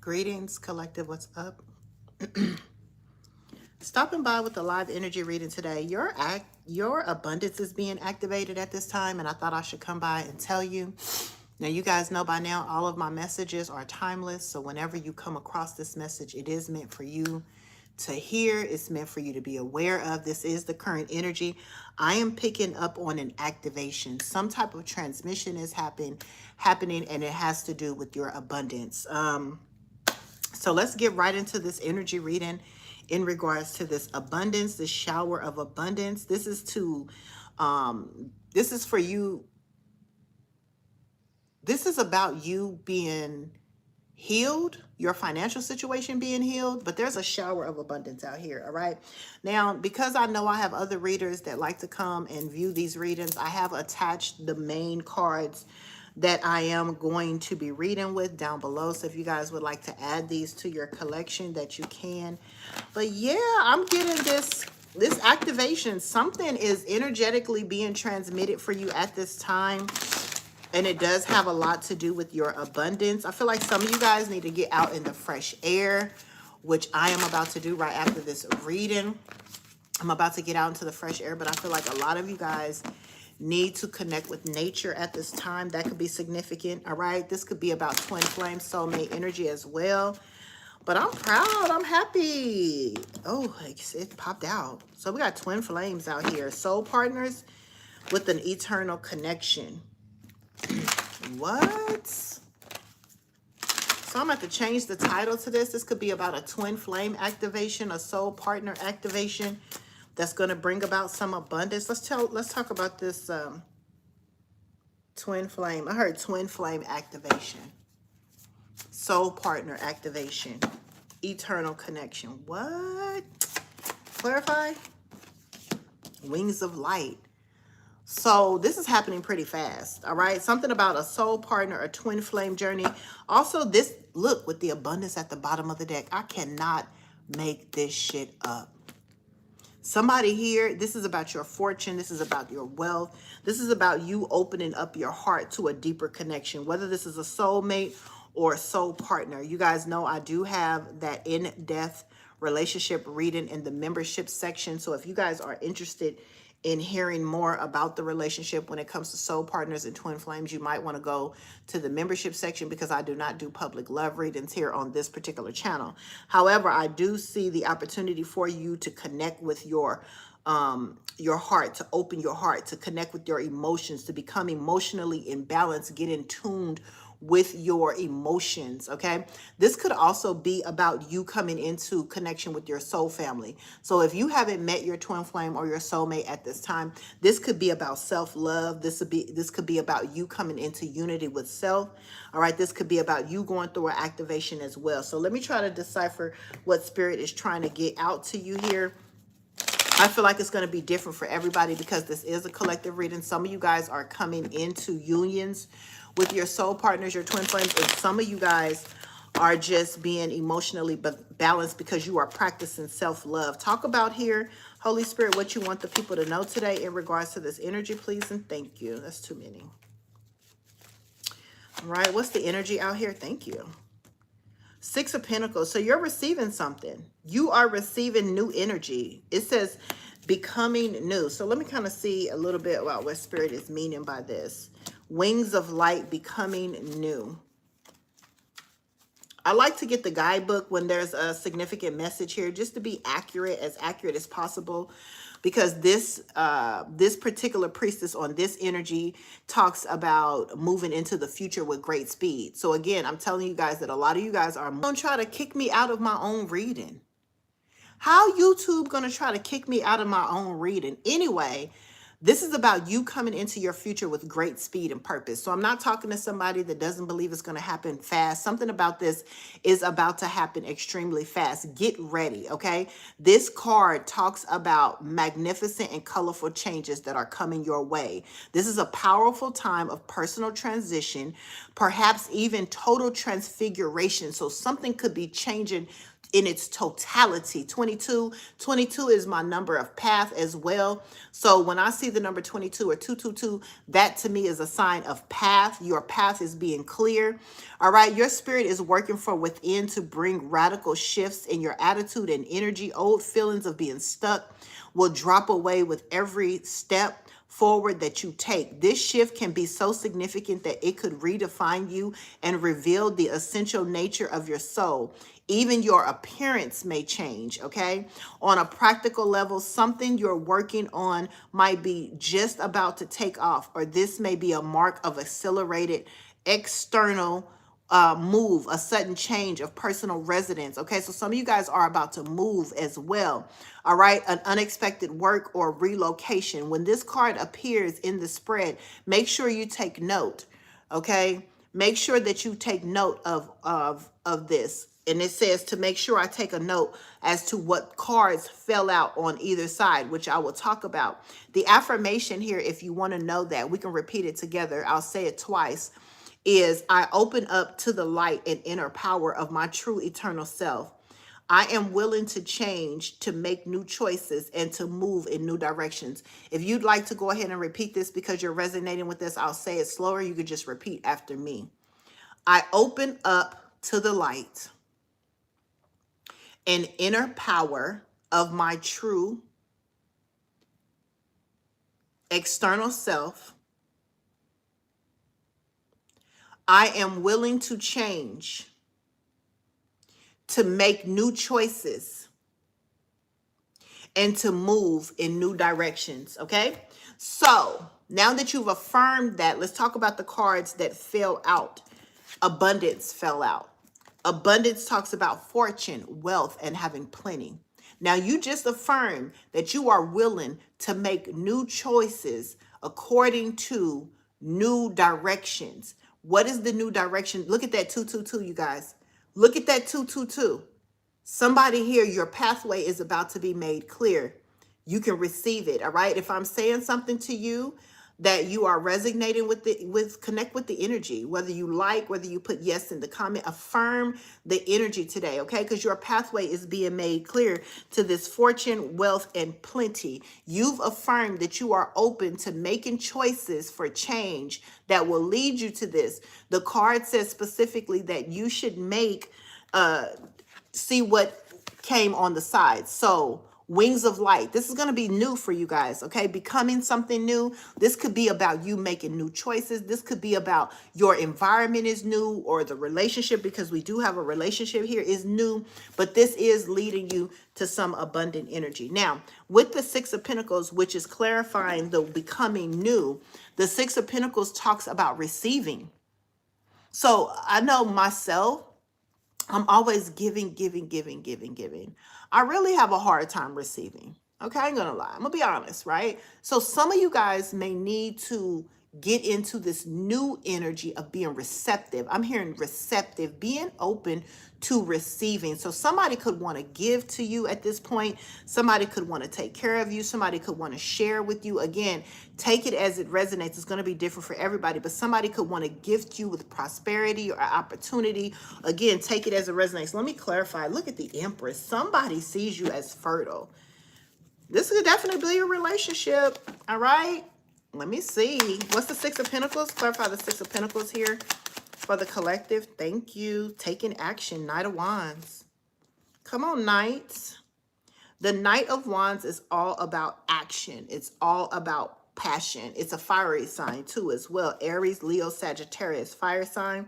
Greetings, collective. What's up? Stopping by with the live energy reading today. Your abundance is being activated at this time, and I thought I should come by and tell you. Now, you guys know by now all of my messages are timeless. So whenever you come across this message, it is meant for you to hear. It's meant for you to be aware of. This is the current energy. I am picking up on an activation. Some type of transmission is happening, and it has to do with your abundance. So let's get right into this energy reading in regards to this abundance, this shower of abundance. This is for you. This is about you being healed, your financial situation being healed, but there's a shower of abundance out here. All right. Now, because I know I have other readers that like to come and view these readings, I have attached the main cards that I am going to be reading with down below. So if you guys would like to add these to your collection, that you can. But yeah, I'm getting this activation. Something is energetically being transmitted for you at this time. And it does have a lot to do with your abundance. I feel like some of you guys need to get out in the fresh air, which I am about to do right after this reading. I'm about to get out into the fresh air, but I feel like a lot of you guys need to connect with nature at this time. That could be significant. All right. This could be about twin flame soulmate energy as well. But I'm proud. I'm happy. Oh, it popped out. So we got twin flames out here. Soul partners with an eternal connection. What? So I'm going to have to change the title to this. This could be about a twin flame activation, a soul partner activation that's going to bring about some abundance. Let's talk about this twin flame. I heard twin flame activation, soul partner activation, eternal connection. What? Clarify. Wings of light. So this is happening pretty fast, all right? Something about a soul partner, a twin flame journey. Also, this, look, with the abundance at the bottom of the deck, I cannot make this shit up. Somebody here, this is about your fortune. This is about your wealth. This is about you opening up your heart to a deeper connection, whether this is a soulmate or a soul partner. You guys know I do have that in-depth relationship reading in the membership section. So if you guys are interested in hearing more about the relationship when it comes to soul partners and twin flames, you might want to go to the membership section, because I do not do public love readings here on this particular channel. However, I do see the opportunity for you to connect with your heart, to open your heart, to connect with your emotions, to become emotionally in balance, get in tuned with your emotions. Okay, this could also be about you coming into connection with your soul family. So if you haven't met your twin flame or your soulmate at this time, this could be about self-love. This could be about you coming into unity with self. All right, this could be about you going through an activation as well. So let me try to decipher what spirit is trying to get out to you here. I feel like it's going to be different for everybody, because this is a collective reading. Some of you guys are coming into unions with your soul partners, your twin flames, and some of you guys are just being emotionally balanced because you are practicing self-love. Talk about here, Holy Spirit, what you want the people to know today in regards to this energy, please, and thank you. That's too many. All right, what's the energy out here? Thank you. Six of Pentacles. So you're receiving something. You are receiving new energy. It says becoming new. So let me kind of see a little bit about what Spirit is meaning by this. Wings of light, becoming new. I like to get the guidebook when there's a significant message here, just to be accurate as possible, because this particular priestess on this energy talks about moving into the future with great speed. So again, I'm telling you guys that a lot of you guys are going to try to kick me out of my own reading. How YouTube going to try to kick me out of my own reading? Anyway, this is about you coming into your future with great speed and purpose. So I'm not talking to somebody that doesn't believe it's going to happen fast. Something about this is about to happen extremely fast. Get ready, okay? This card talks about magnificent and colorful changes that are coming your way. This is a powerful time of personal transition, perhaps even total transfiguration. So something could be changing in its totality. 22 is my number of path as well. So when I see see the number 22 or 222, that to me is a sign of path. Your path is being clear. All right. Your spirit is working from within to bring radical shifts in your attitude and energy. Old feelings of being stuck will drop away with every step forward that you take. This shift can be so significant that it could redefine you and reveal the essential nature of your soul. Even your appearance may change, okay? On a practical level, something you're working on might be just about to take off, or this may be a mark of accelerated external move, a sudden change of personal residence. Okay, so some of you guys are about to move as well. All right, an unexpected work or relocation. When this card appears in the spread, make sure you take note. Okay, make sure that you take note of this. And it says to make sure I take a note as to what cards fell out on either side, which I will talk about. The affirmation here, if you want to know that, we can repeat it together. I'll say it twice. Is I open up to the light and inner power of my true eternal self. I am willing to change, to make new choices, and to move in new directions. If you'd like to go ahead and repeat this because you're resonating with this, I'll say it slower. You could just repeat after me. I open up to the light and inner power of my true external self. I am willing to change, to make new choices, and to move in new directions, okay? So now that you've affirmed that, let's talk about the cards that fell out. Abundance fell out. Abundance talks about fortune, wealth, and having plenty. Now you just affirmed that you are willing to make new choices according to new directions. What is the new direction? Look at that 222, you guys. Look at that 222. Somebody here, your pathway is about to be made clear. You can receive it, all right? If I'm saying something to you that you are resonating with, connect with the energy, whether you like, whether you put yes in the comment, affirm the energy today, okay? Because your pathway is being made clear to this fortune, wealth, and plenty. You've affirmed that you are open to making choices for change that will lead you to this. The card says specifically that you should see what came on the side. So wings of light. This is going to be new for you guys, okay? Becoming something new. This could be about you making new choices. This could be about your environment is new, or the relationship, because we do have a relationship here, is new. But this is leading you to some abundant energy. Now, with the Six of Pentacles, which is clarifying the becoming new, the Six of Pentacles talks about receiving. So I know myself, I'm always giving. I really have a hard time receiving. Okay, I ain't gonna lie. I'm gonna be honest, right? So some of you guys may need to get into this new energy of being receptive. I'm hearing receptive, being open to receiving. So somebody could want to give to you at this point. Somebody could want to take care of you. Somebody could want to share with you. Again, take it as it resonates. It's going to be different for everybody, but somebody could want to gift you with prosperity or opportunity. Again, take it as it resonates. Let me clarify. Look at the Empress. Somebody sees you as fertile. This could definitely be a relationship. All right. Let me see. What's the Six of Pentacles? Clarify the Six of Pentacles here for the collective. Thank you. Taking action. Knight of Wands. Come on, Knights. The Knight of Wands is all about action. It's all about passion. It's a fiery sign too as well. Aries, Leo, Sagittarius, fire sign.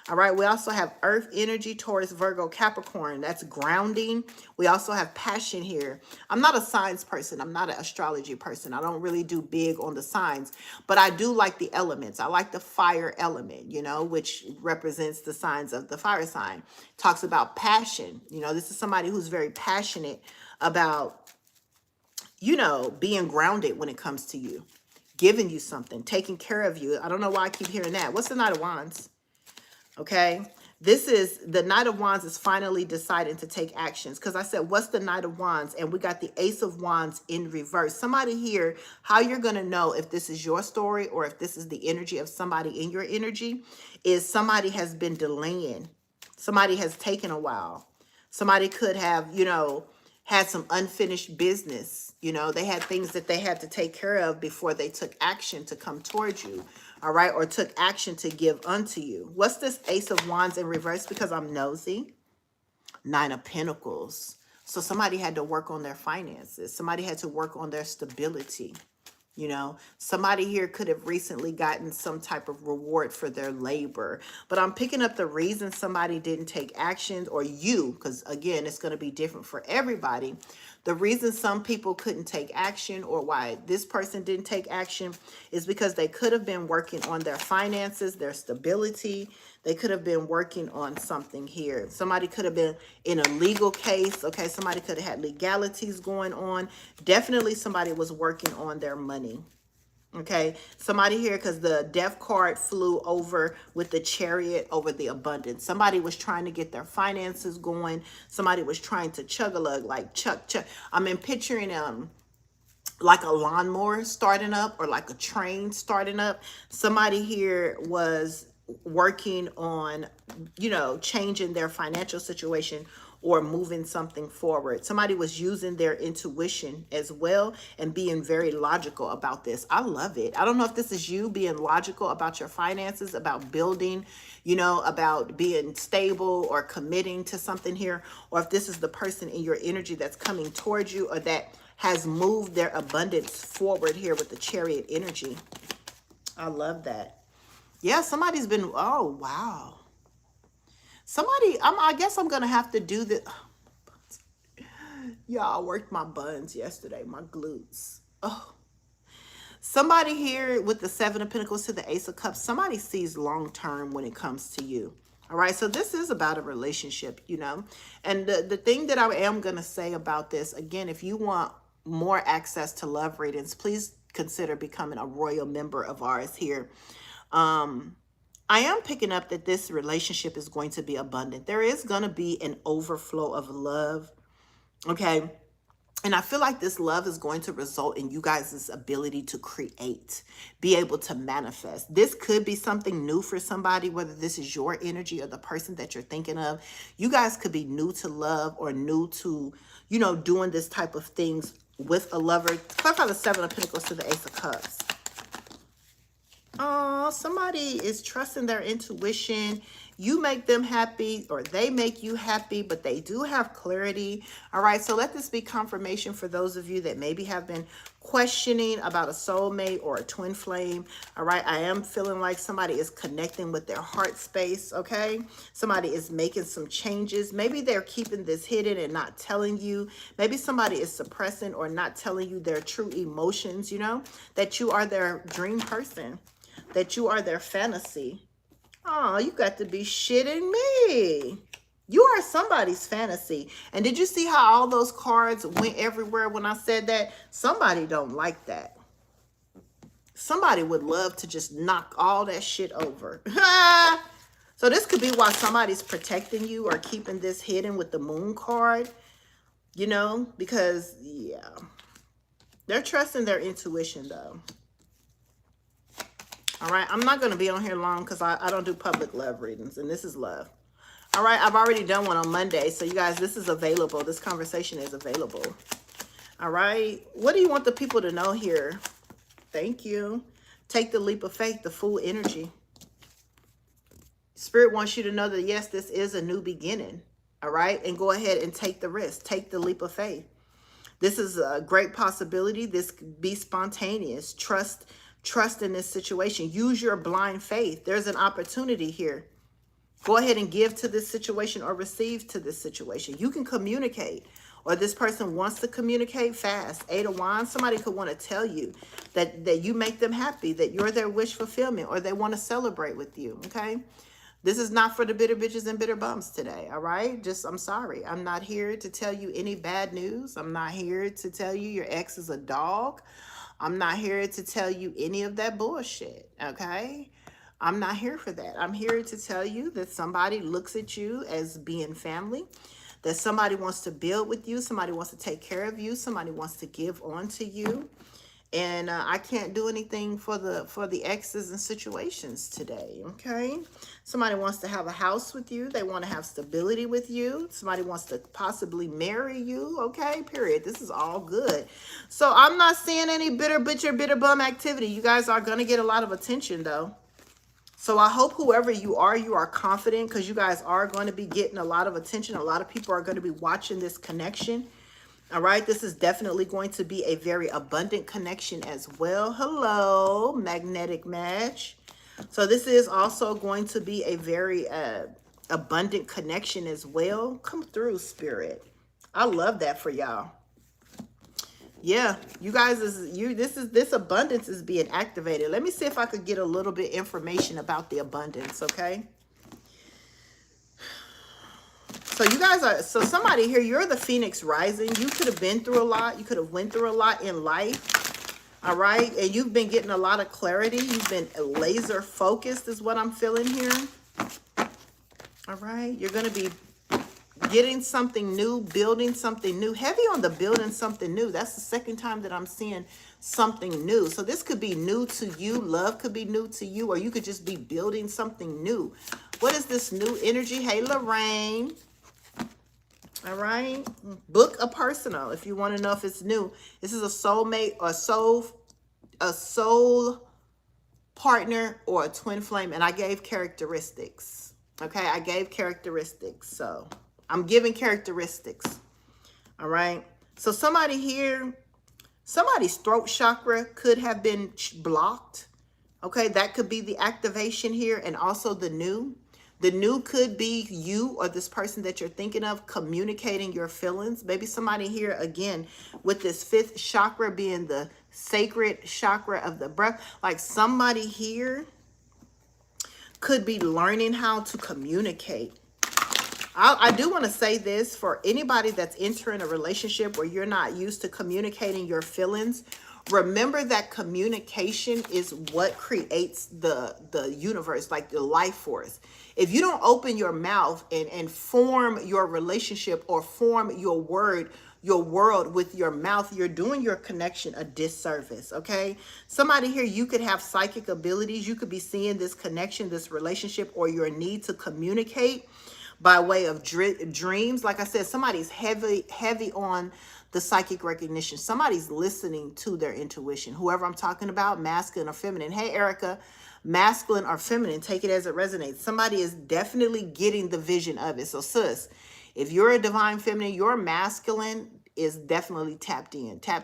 All right. We also have earth energy, Taurus, Virgo, Capricorn. That's grounding. We also have passion here. I'm not a signs person. I'm not an astrology person. I don't really do big on the signs, but I do like the elements. I like the fire element, you know, which represents the signs of the fire sign. Talks about passion. You know, this is somebody who's very passionate about, you know, being grounded when it comes to you, giving you something, taking care of you. I don't know why I keep hearing that. What's the Knight of Wands? Okay. This is the Knight of Wands is finally deciding to take actions. Because I said, what's the Knight of Wands? And we got the Ace of Wands in reverse. Somebody here, how you're going to know if this is your story or if this is the energy of somebody in your energy, is somebody has been delaying. Somebody has taken a while. Somebody could have, you know, had some unfinished business. You know, they had things that they had to take care of before they took action to come towards you. All right. Or took action to give unto you. What's this Ace of Wands in reverse? Because I'm nosy. Nine of Pentacles. So somebody had to work on their finances. Somebody had to work on their stability. You know, somebody here could have recently gotten some type of reward for their labor. But I'm picking up the reason somebody didn't take action, or you, because again, it's going to be different for everybody. The reason some people couldn't take action, or why this person didn't take action, is because they could have been working on their finances, their stability. They could have been working on something here. Somebody could have been in a legal case. Okay, somebody could have had legalities going on. Definitely somebody was working on their money. Okay, somebody here, because the death card flew over with the Chariot over the abundance. Somebody was trying to get their finances going. Somebody was trying to chug-a-lug, like chuck. I mean, picturing like a lawnmower starting up, or like a train starting up. Somebody here was working on, you know, changing their financial situation or moving something forward. Somebody was using their intuition as well and being very logical about this. I love it. I don't know if this is you being logical about your finances, about building, you know, about being stable or committing to something here, or if this is the person in your energy that's coming towards you, or that has moved their abundance forward here with the Chariot energy. I love that. Yeah, somebody's been, oh, wow. Somebody, I guess I'm going to have to do this. Y'all, I worked my buns yesterday, my glutes. Oh, somebody here with the Seven of Pentacles to the Ace of Cups, somebody sees long-term when it comes to you. All right, so this is about a relationship, you know. And the thing that I am going to say about this, again, if you want more access to love readings, please consider becoming a royal member of ours here. I am picking up that this relationship is going to be abundant. There is going to be an overflow of love. Okay. And I feel like this love is going to result in you guys' ability to create, be able to manifest. This could be something new for somebody, whether this is your energy or the person that you're thinking of. You guys could be new to love, or new to, you know, doing this type of things with a lover. Clarify the Seven of Pentacles to the Ace of Cups. Oh, somebody is trusting their intuition. You make them happy, or they make you happy, but they do have clarity. All right, so let this be confirmation for those of you that maybe have been questioning about a soulmate or a twin flame. All right, I am feeling like somebody is connecting with their heart space, okay? Somebody is making some changes. Maybe they're keeping this hidden and not telling you. Maybe somebody is suppressing or not telling you their true emotions, you know, that you are their dream person, that you are their fantasy. Oh, you got to be shitting me. You are somebody's fantasy. And did you see how all those cards went everywhere when I said that? Somebody don't like that. Somebody would love to just knock all that shit over. So this could be why somebody's protecting you or keeping this hidden with the Moon card. You know, because, yeah. They're trusting their intuition, though. All right, I'm not going to be on here long because I don't do public love readings, and this is love. All right, I've already done one on Monday, so you guys, this is available. This conversation is available. All right, what do you want the people to know here? Thank you. Take the leap of faith, the full energy. Spirit wants you to know that, yes, this is a new beginning. All right, and go ahead and take the risk. Take the leap of faith. This is a great possibility. This could be spontaneous. Trust in this situation. Use your blind faith. There's an opportunity here. Go ahead and give to this situation or receive to this situation. You can communicate, or this person wants to communicate fast. Eight of Wands, somebody could want to tell you that you make them happy, that you're their wish fulfillment, or they want to celebrate with you, okay? This is not for the bitter bitches and bitter bums today, all right? I'm sorry. I'm not here to tell you any bad news. I'm not here to tell you your ex is a dog. I'm not here to tell you any of that bullshit, okay? I'm not here for that. I'm here to tell you that somebody looks at you as being family, that somebody wants to build with you, somebody wants to take care of you, somebody wants to give on to you. And I can't do anything for the exes and situations today. Okay, somebody wants to have a house with you. They want to have stability with you. Somebody wants to possibly marry you. Okay, period. This is all good. So I'm not seeing any bitter bitch bitter bum activity. You guys are going to get a lot of attention though. So I hope whoever you are confident, because you guys are going to be getting a lot of attention. A lot of people are going to be watching this connection. All right, this is definitely going to be a very abundant connection as well. Hello, magnetic match. So this is also going to be a very abundant connection as well. Come through, spirit. I love that for y'all. Yeah, you guys, this abundance is being activated. Let me see if I could get a little bit information about the abundance, okay? So you guys are, so somebody here, you're the Phoenix rising. You could have been through a lot. You could have went through a lot in life. All right. And you've been getting a lot of clarity. You've been laser focused is what I'm feeling here. All right. You're going to be getting something new, building something new. Heavy on the building something new. That's the second time that I'm seeing something new. So this could be new to you. Love could be new to you, or you could just be building something new. What is this new energy? Hey, Lorraine. All right, book a personal if you want to know if it's new. This is a soulmate or a soul partner or a twin flame, and I gave characteristics. Okay, I gave characteristics, so I'm giving characteristics. All right, so somebody here, somebody's throat chakra could have been blocked. Okay, that could be the activation here, and also the new. The new could be you or this person that you're thinking of communicating your feelings. Maybe somebody here, again, with this fifth chakra being the sacred chakra of the breath. Like somebody here could be learning how to communicate. I do want to say this for anybody that's entering a relationship where you're not used to communicating your feelings. Remember that communication is what creates the universe, like the life force. If you don't open your mouth and form your relationship or form your world with your mouth, you're doing your connection a disservice, okay? Somebody here, you could have psychic abilities. You could be seeing this connection, this relationship, or your need to communicate by way of dreams. Like I said, somebody's heavy on the psychic recognition. Somebody's listening to their intuition. Whoever I'm talking about, masculine or feminine. Hey, Erica, masculine or feminine, take it as it resonates. Somebody is definitely getting the vision of it. So sis, if you're a divine feminine, your masculine is definitely tapped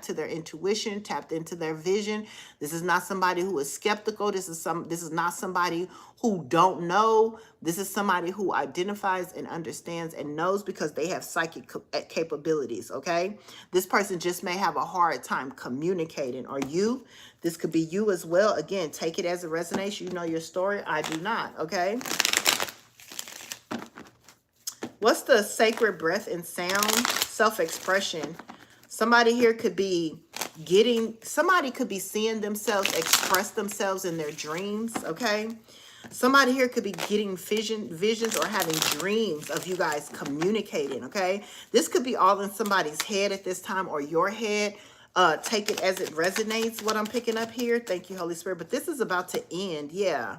to their intuition, tapped into their vision. This is not somebody who is skeptical. This is not somebody who don't know. This is somebody who identifies and understands and knows because they have psychic capabilities, okay? This person just may have a hard time communicating. Or you, this could be you as well. Again, take it as it resonates. You know your story. I do not, okay? What's the sacred breath and sound? Self-expression. Somebody here could be somebody could be seeing themselves express themselves in their dreams, okay? Somebody here could be getting visions or having dreams of you guys communicating, okay? This could be all in somebody's head at this time or your head. Take it as it resonates, what I'm picking up here. Thank you, Holy Spirit. But this is about to end, yeah.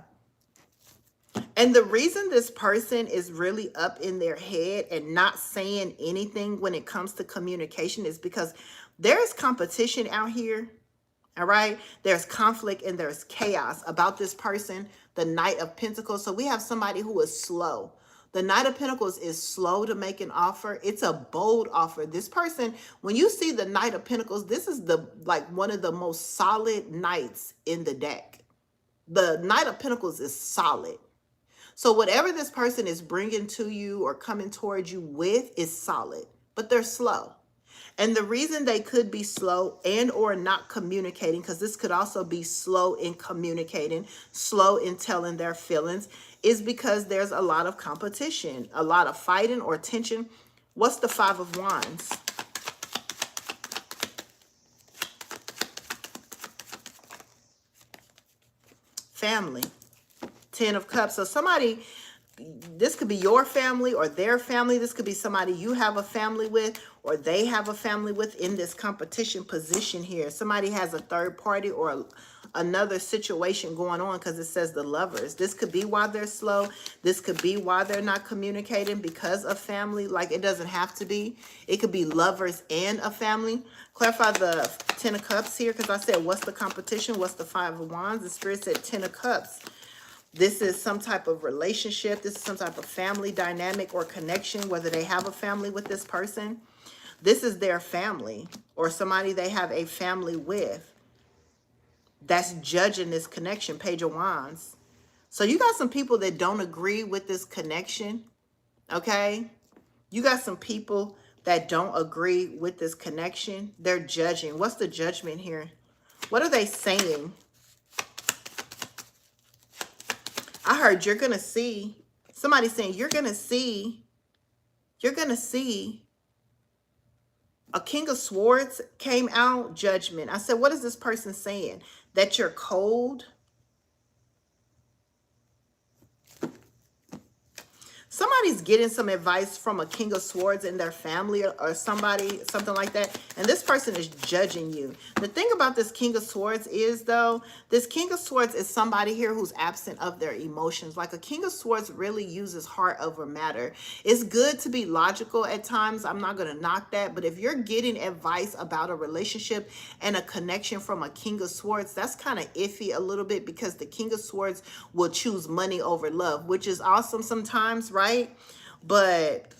And the reason this person is really up in their head and not saying anything when it comes to communication is because there's competition out here, all right? There's conflict and there's chaos about this person, the Knight of Pentacles. So we have somebody who is slow. The Knight of Pentacles is slow to make an offer. It's a bold offer. This person, when you see the Knight of Pentacles, this is one of the most solid knights in the deck. The Knight of Pentacles is solid. So whatever this person is bringing to you or coming towards you with is solid, but they're slow. And the reason they could be slow and or not communicating, because this could also be slow in communicating, slow in telling their feelings, is because there's a lot of competition, a lot of fighting or tension. What's the Five of Wands? Family. Ten of Cups. So somebody this could be your family or their family. This could be somebody you have a family with or they have a family with in this competition position here. Somebody has a third party or another situation going on, because it says the lovers. This could be why they're slow. This could be why they're not communicating, because of family. Like, it doesn't have to be. It could be lovers and a family. Clarify the 10 of Cups here, because I said, what's the competition? What's the 5 of Wands? The Spirit said 10 of Cups. This is some type of relationship. This is some type of family dynamic or connection, whether they have a family with this person. This is their family or somebody they have a family with that's judging this connection. Page of Wands. So you got some people that don't agree with this connection, okay? You got some people that don't agree with this connection. They're judging. What's the judgment here? What are they saying? I heard you're going to see, somebody saying you're going to see a King of Swords came out, judgment. I said, what is this person saying? That you're cold? Somebody's getting some advice from a King of Swords in their family or somebody, something like that. And this person is judging you. The thing about this King of Swords is, though, this King of Swords is somebody here who's absent of their emotions. Like, a King of Swords really uses heart over matter. It's good to be logical at times. I'm not going to knock that. But if you're getting advice about a relationship and a connection from a King of Swords, that's kind of iffy a little bit, because the King of Swords will choose money over love, which is awesome sometimes, right? But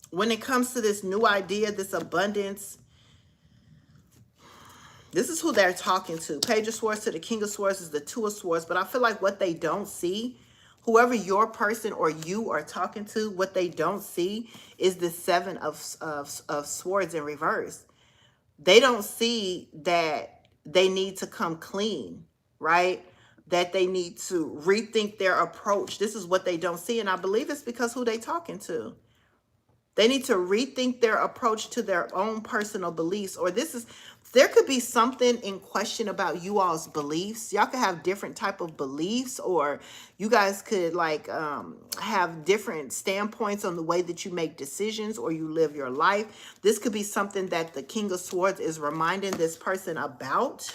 when it comes to this new idea, this abundance, this is who they're talking to. Page of Swords to the King of Swords is the Two of Swords. But I feel like what they don't see, whoever your person or you are talking to, what they don't see is the Seven of Swords in reverse. They don't see that they need to come clean, right? That they need to rethink their approach. This is what they don't see. And I believe it's because who they talking to. They need to rethink their approach to their own personal beliefs. Or there could be something in question about you all's beliefs. Y'all could have different type of beliefs, or you guys could have different standpoints on the way that you make decisions or you live your life. This could be something that the King of Swords is reminding this person about.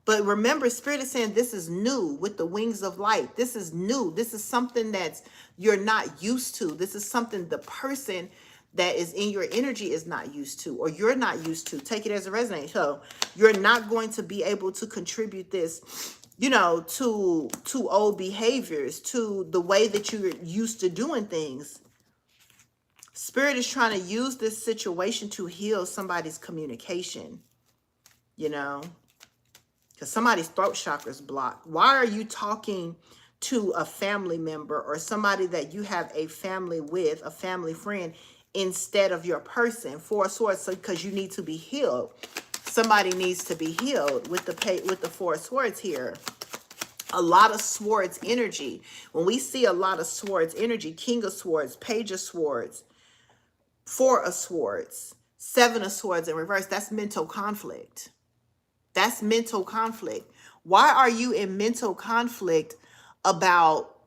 But remember, Spirit is saying this is new with the wings of light. This is new. This is something that you're not used to. This is something the person that is in your energy is not used to, or you're not used to. Take it as a resonance. So you're not going to be able to contribute this, you know, to old behaviors, to the way that you're used to doing things. Spirit is trying to use this situation to heal somebody's communication, you know. Because somebody's throat chakra is blocked. Why are you talking to a family member or somebody that you have a family with, a family friend, instead of your person? Four of Swords, because you need to be healed. Somebody needs to be healed with the Four of Swords here. A lot of Swords energy. When we see a lot of Swords energy, King of Swords, Page of Swords, Four of Swords, Seven of Swords in reverse, that's mental conflict. That's mental conflict. Why are you in mental conflict about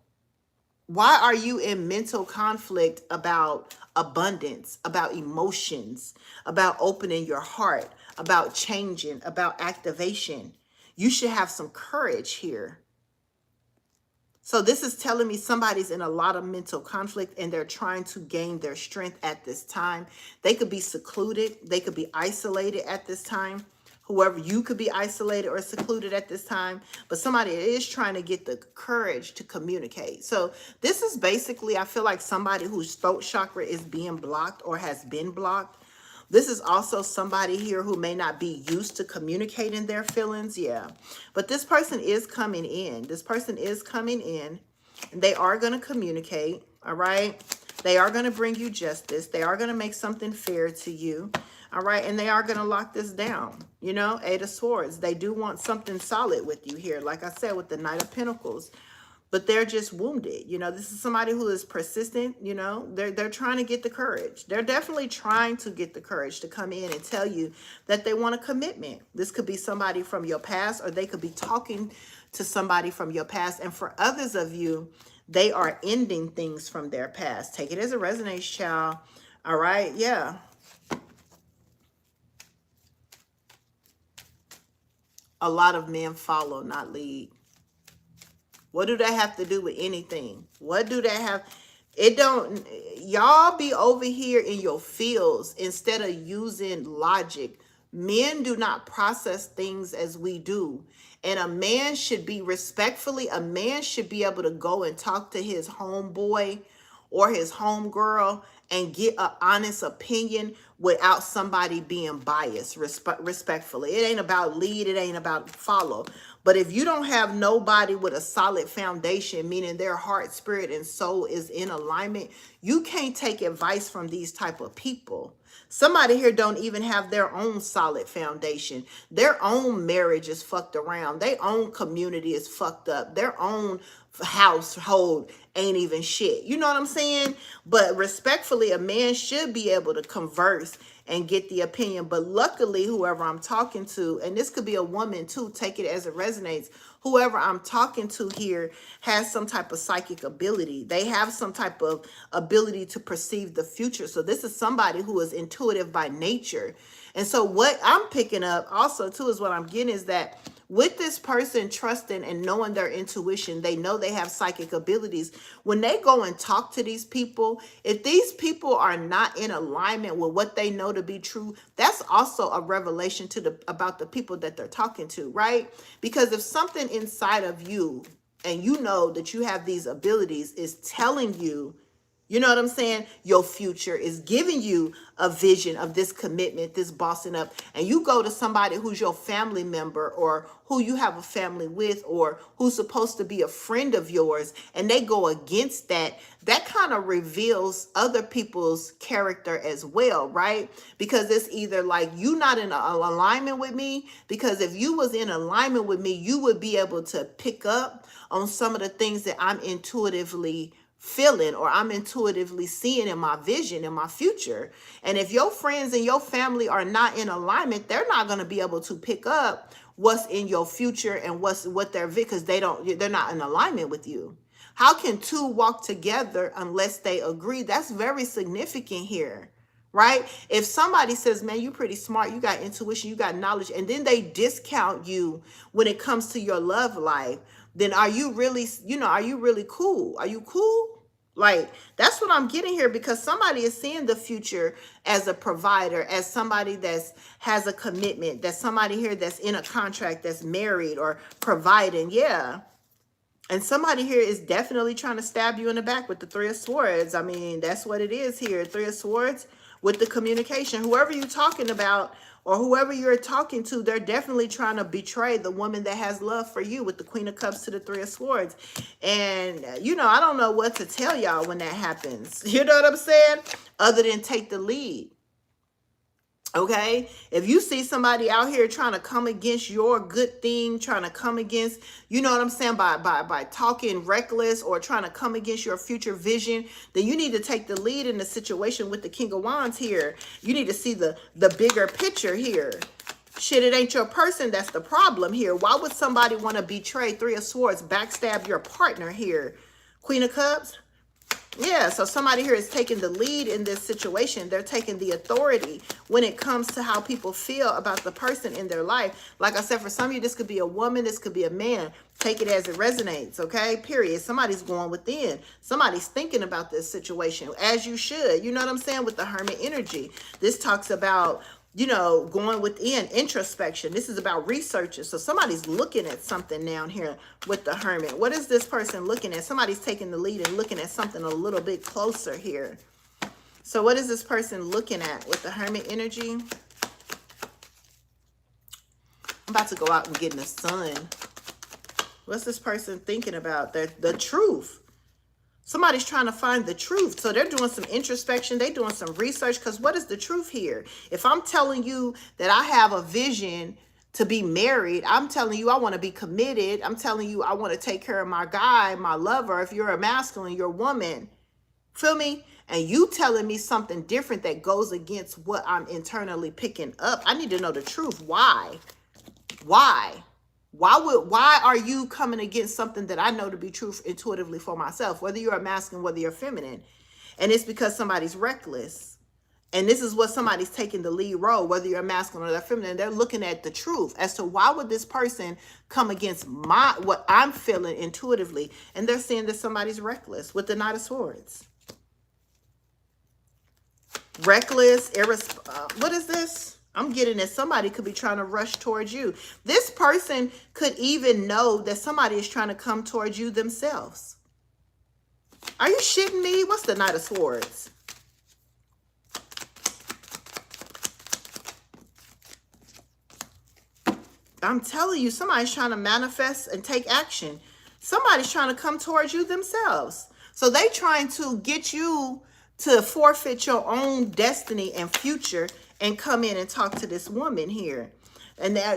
abundance, about emotions, about opening your heart, about changing, about activation? You should have some courage here. So this is telling me somebody's in a lot of mental conflict and they're trying to gain their strength at this time. They could be secluded. They could be isolated at this time. Whoever, you could be isolated or secluded at this time, but somebody is trying to get the courage to communicate. So this is basically, I feel like somebody whose throat chakra is being blocked or has been blocked. This is also somebody here who may not be used to communicating their feelings. Yeah, but this person is coming in. This person is coming in, and they are going to communicate. All right. They are going to bring you justice. They are going to make something fair to you. All right. And they are going to lock this down. You know, Eight of Swords. They do want something solid with you here. Like I said, with the Knight of Pentacles. But they're just wounded. You know, this is somebody who is persistent. You know, they're trying to get the courage. They're definitely trying to get the courage to come in and tell you that they want a commitment. This could be somebody from your past, or they could be talking to somebody from your past. And for others of you, they are ending things from their past. Take it as it resonates, child. All right. Yeah. A lot of men follow, not lead. What do that have to do with anything? What do that have? It don't. Y'all be over here in your fields instead of using logic. Men do not process things as we do. And a man should be respectfully, a man should be able to go and talk to his homeboy or his homegirl and get an honest opinion without somebody being biased, respectfully. It ain't about lead, it ain't about follow. But if you don't have nobody with a solid foundation, meaning their heart, spirit, and soul is in alignment, you can't take advice from these type of people. Somebody here don't even have their own solid foundation. Their own marriage is fucked around. Their own community is fucked up. Their own household ain't even shit. You know what I'm saying? But respectfully, a man should be able to converse and get the opinion. But luckily, whoever I'm talking to, and this could be a woman too, take it as it resonates, whoever I'm talking to here has some type of psychic ability. They have some type of ability to perceive the future. So this is somebody who is intuitive by nature. And so what I'm picking up also too is what I'm getting is that with this person trusting and knowing their intuition, they know they have psychic abilities. When they go and talk to these people, if these people are not in alignment with what they know to be true, that's also a revelation to about the people that they're talking to, right? Because if something inside of you, and you know that you have these abilities, is telling you, you know what I'm saying, your future is giving you a vision of this commitment, this bossing up, and you go to somebody who's your family member or who you have a family with or who's supposed to be a friend of yours, and they go against that, that kind of reveals other people's character as well, right? Because it's either like you not in alignment with me, because if you was in alignment with me, you would be able to pick up on some of the things that I'm intuitively feeling or I'm intuitively seeing in my vision, in my future. And if your friends and your family are not in alignment, they're not going to be able to pick up what's in your future and what they're, because they're not in alignment with you. How can two walk together unless they agree? That's very significant here, right? If somebody says, man, you're pretty smart, you got intuition, you got knowledge, and then they discount you when it comes to your love life, then are you really, are you really cool? Are you cool? Like, that's what I'm getting here, because somebody is seeing the future as a provider, as somebody that's has a commitment, that's somebody here that's in a contract, that's married or providing. Yeah. And somebody here is definitely trying to stab you in the back with the Three of Swords. I mean, that's what it is here. Three of Swords with the communication. Whoever you're talking about or whoever you're talking to, they're definitely trying to betray the woman that has love for you with the Queen of Cups to the Three of Swords. And, I don't know what to tell y'all when that happens. You know what I'm saying? Other than take the lead. Okay, if you see somebody out here trying to come against your good thing, trying to come against, you know what I'm saying, by talking reckless or trying to come against your future vision, then you need to take the lead in the situation with the King of Wands here. You need to see the bigger picture here. Shit, it ain't your person that's the problem here. Why would somebody want to betray, Three of Swords, backstab your partner here? Queen of Cups. Yeah, so somebody here is taking the lead in this situation. They're taking the authority when it comes to how people feel about the person in their life. Like I said, for some of you, this could be a woman, this could be a man. Take it as it resonates, okay? Period. Somebody's going within. Somebody's thinking about this situation, as you should. You know what I'm saying? With the Hermit energy. This talks about, going within, introspection. This is about researchers. So somebody's looking at something down here with the Hermit. What is this person looking at? Somebody's taking the lead and looking at something a little bit closer here. So what is this person looking at with the Hermit energy? I'm about to go out and get in the sun. What's this person thinking about? The truth. Somebody's trying to find the truth. So they're doing some introspection. They're doing some research, because what is the truth here? If I'm telling you that I have a vision to be married, I'm telling you I want to be committed. I'm telling you I want to take care of my guy, my lover. If you're a masculine, you're a woman. Feel me? And you telling me something different that goes against what I'm internally picking up. I need to know the truth. Why? Why? Why are you coming against something that I know to be true intuitively for myself, whether you're a masculine, whether you're feminine? And it's because somebody's reckless. And this is what somebody's taking the lead role, whether you're masculine or they're feminine. They're looking at the truth as to why would this person come against what I'm feeling intuitively. And they're saying that somebody's reckless with the Knight of Swords. Reckless, what is this? I'm getting that somebody could be trying to rush towards you. This person could even know that somebody is trying to come towards you themselves. Are you shitting me? What's the Knight of Swords? I'm telling you, somebody's trying to manifest and take action. Somebody's trying to come towards you themselves. So they trying to get you to forfeit your own destiny and future and come in and talk to this woman here.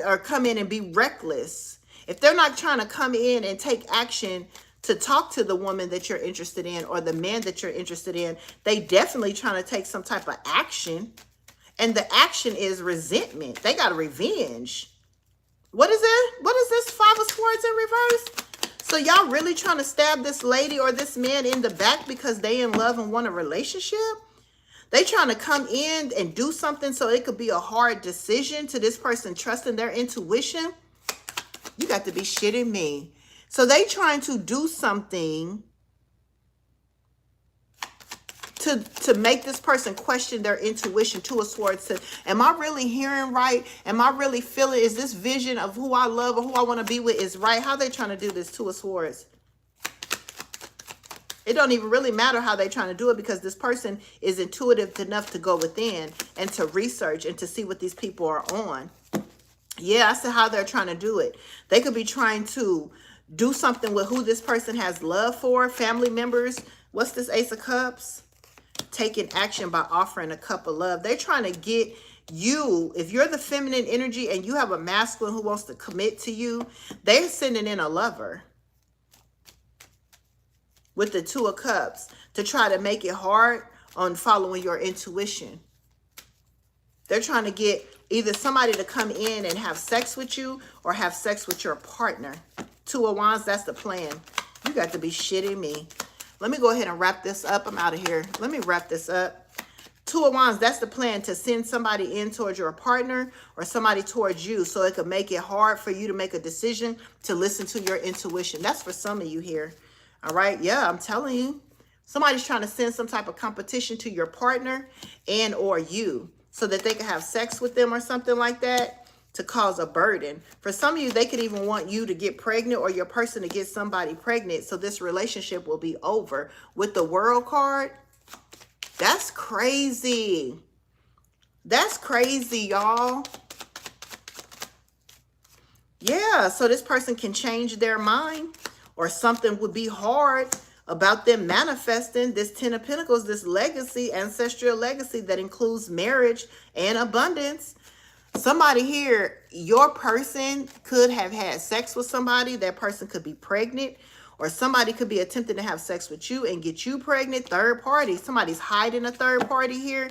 Or come in and be reckless. If they're not trying to come in and take action to talk to the woman that you're interested in or the man that you're interested in, they definitely trying to take some type of action. And the action is resentment. They got a revenge. What is it? What is this? Five of Swords in reverse? So y'all really trying to stab this lady or this man in the back because they in love and want a relationship? They trying to come in and do something so it could be a hard decision to this person trusting their intuition? You got to be shitting me. So they trying to do something to make this person question their intuition. Two of Swords. Am I really hearing right? Am I really feeling? Is this vision of who I love or who I want to be with is right? How they trying to do this? Two of Swords. It don't even really matter how they're trying to do it because this person is intuitive enough to go within and to research and to see what these people are on. Yeah, I said how they're trying to do it. They could be trying to do something with who this person has love for, family members. What's this Ace of Cups? Taking action by offering a cup of love. They're trying to get you, if you're the feminine energy and you have a masculine who wants to commit to you, they're sending in a lover with the Two of Cups to try to make it hard on following your intuition. They're trying to get either somebody to come in and have sex with you or have sex with your partner. Two of Wands, that's the plan. You got to be shitting me. Let me go ahead and wrap this up. I'm out of here. Let me wrap this up. Two of Wands, that's the plan, to send somebody in towards your partner or somebody towards you so it could make it hard for you to make a decision to listen to your intuition. That's for some of you here. All right. Yeah, I'm telling you. Somebody's trying to send some type of competition to your partner and or you so that they can have sex with them or something like that to cause a burden. For some of you, they could even want you to get pregnant or your person to get somebody pregnant so this relationship will be over. With the World card, that's crazy. That's crazy, y'all. Yeah, so this person can change their mind or something would be hard about them manifesting this Ten of Pentacles, this legacy, ancestral legacy that includes marriage and abundance. Somebody here, your person could have had sex with somebody. That person could be pregnant, or somebody could be attempting to have sex with you and get you pregnant. Third party. Somebody's hiding a third party here.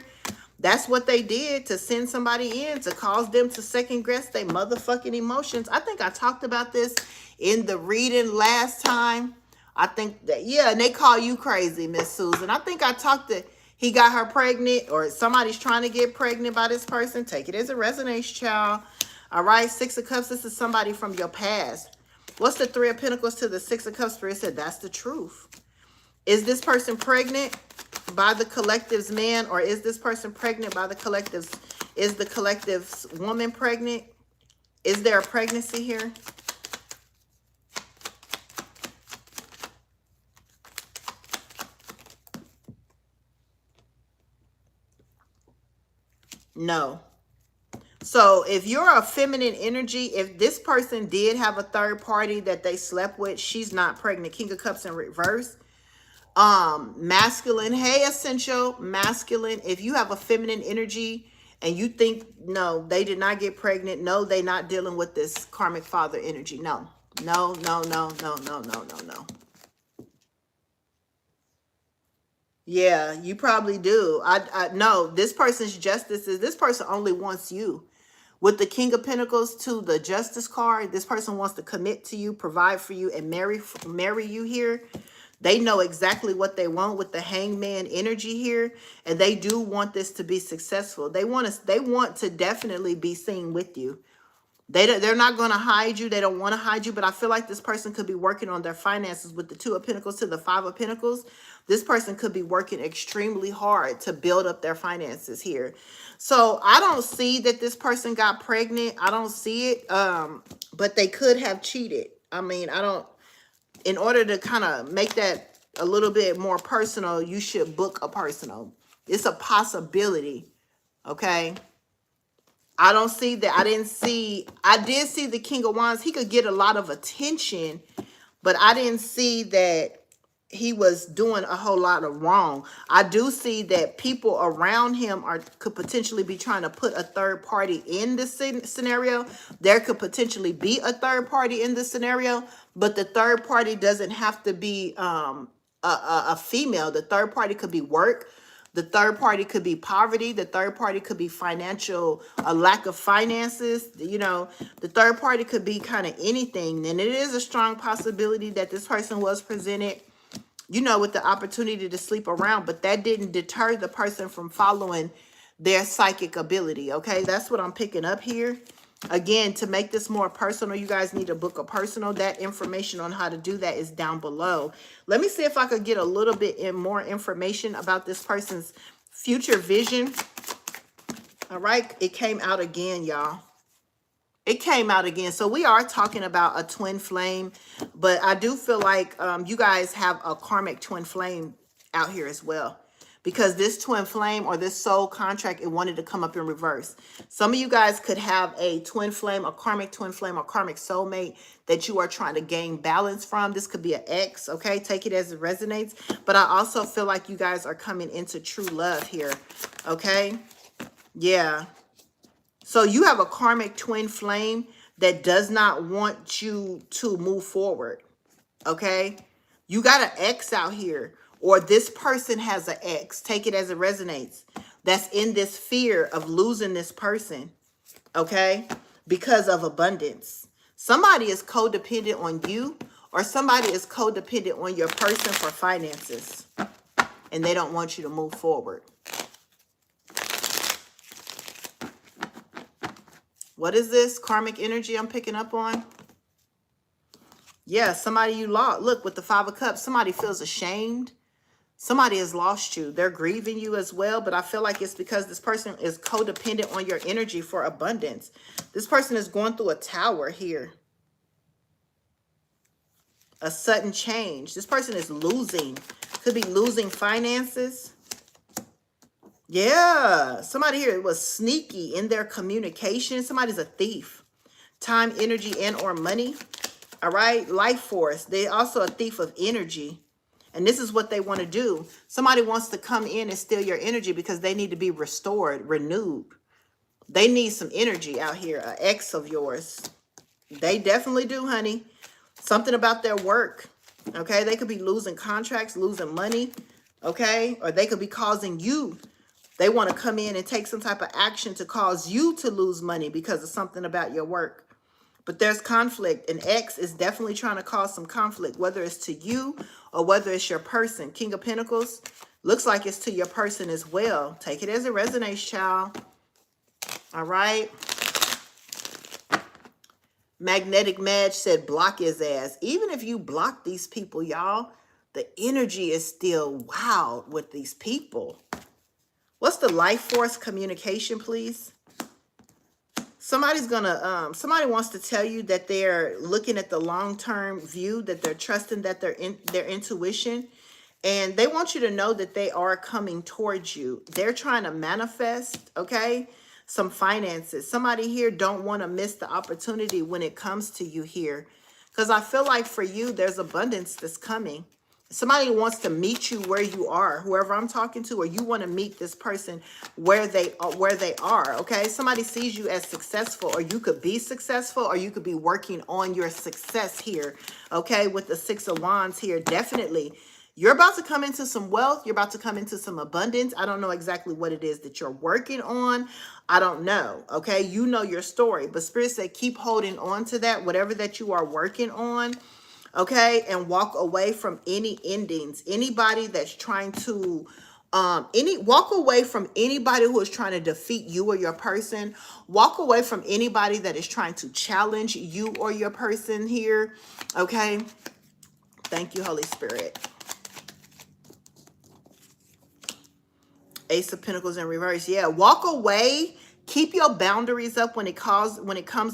That's what they did to send somebody in to cause them to second guess their motherfucking emotions. I think I talked about this in the reading last time. I think that, yeah, and they call you crazy, Miss Susan. I think I talked to, he got her pregnant or somebody's trying to get pregnant by this person. Take it as a resonance, child. All right, Six of Cups, this is somebody from your past. What's the Three of Pentacles to the Six of Cups? Spirit said that's the truth. Is this person pregnant by the collective's man, or is this person pregnant by the collective's, is the collective's woman pregnant? Is there a pregnancy here? No. So if you're a feminine energy, if this person did have a third party that they slept with, she's not pregnant. King of Cups in reverse. Masculine. Hey, essential masculine. If you have a feminine energy and you think, no, they did not get pregnant. No, they not dealing with this karmic father energy. No, no, no, no, no, no, no, no, no. Yeah, you probably do. I know this person's justice is this person only wants you. With the King of Pentacles to the Justice card, this person wants to commit to you, provide for you, and marry you here. They know exactly what they want with the Hangman energy here, and they do want this to be successful. They want to definitely be seen with you. They're not going to hide you. They don't want to hide you, but I feel like this person could be working on their finances with the Two of Pentacles to the Five of Pentacles. This person could be working extremely hard to build up their finances here. So I don't see that this person got pregnant. I don't see it, but they could have cheated. I mean, in order to kind of make that a little bit more personal, you should book a personal. It's a possibility, okay? I don't see that. I did see the King of Wands. He could get a lot of attention, but I didn't see that he was doing a whole lot of wrong. I do see that people around him could potentially be trying to put a third party in this scenario. There could potentially be a third party in this scenario, but the third party doesn't have to be a female. The third party could be work. The third party could be poverty. The third party could be a lack of finances. You know, the third party could be kind of anything. And it is a strong possibility that this person was presented, you know, with the opportunity to sleep around, but that didn't deter the person from following their psychic ability. Okay, that's what I'm picking up here. Again, to make this more personal, you guys need to book a personal. That information on how to do that is down below. Let me see if I could get a little bit more information about this person's future vision. All right, it came out again, y'all. It came out again. So we are talking about a twin flame, but I do feel like you guys have a karmic twin flame out here as well. Because this twin flame or this soul contract, it wanted to come up in reverse. Some of you guys could have a twin flame, a karmic twin flame, or karmic soulmate that you are trying to gain balance from. This could be an ex, okay? Take it as it resonates. But I also feel like you guys are coming into true love here, okay? Yeah. So you have a karmic twin flame that does not want you to move forward, okay? You got an ex out here. Or this person has an ex, take it as it resonates, that's in this fear of losing this person, okay? Because of abundance. Somebody is codependent on you, or somebody is codependent on your person for finances, and they don't want you to move forward. What is this karmic energy I'm picking up on? Yeah, somebody you lost. Look, with the Five of Cups, somebody feels ashamed. Somebody has lost you. They're grieving you as well, but I feel like it's because this person is codependent on your energy for abundance. This person is going through a tower here. A sudden change. This person is losing. Could be losing finances. Yeah. Somebody here was sneaky in their communication. Somebody's a thief. Time, energy, and or money. All right. Life force. They're also a thief of energy. And this is what they want to do. Somebody wants to come in and steal your energy because they need to be restored, renewed. They need some energy out here, an ex of yours. They definitely do, honey. Something about their work, okay? They could be losing contracts, losing money, okay? Or they could be causing you. They want to come in and take some type of action to cause you to lose money because of something about your work. But there's conflict. An ex is definitely trying to cause some conflict, whether it's to you or whether it's your person. King of Pentacles looks like it's to your person as well. Take it as it resonates, child. All right. Magnetic Madge said block his ass. Even if you block these people, y'all, the energy is still wild with these people. What's the life force communication, please? Somebody's gonna, somebody wants to tell you that they're looking at the long-term view, that they're trusting that they're in their intuition, and they want you to know that they are coming towards you. They're trying to manifest, okay, some finances. Somebody here don't want to miss the opportunity when it comes to you here, because I feel like for you, there's abundance that's coming. Somebody wants to meet you where you are, whoever I'm talking to, or you want to meet this person where they are, okay? Somebody sees you as successful, or you could be successful, or you could be working on your success here, okay? With the Six of Wands here, definitely, You're about to come into some wealth. You're about to come into some abundance. I don't know exactly what it is that you're working on. I don't know. Okay. You know your story, but Spirit said, keep holding on to that, whatever that you are working on. Okay. And walk away from any endings. Anybody that's trying to, walk away from anybody who is trying to defeat you or your person. Walk away from anybody that is trying to challenge you or your person here. Okay. Thank you, Holy Spirit. Ace of Pentacles in reverse. Yeah, walk away. Keep your boundaries up when it comes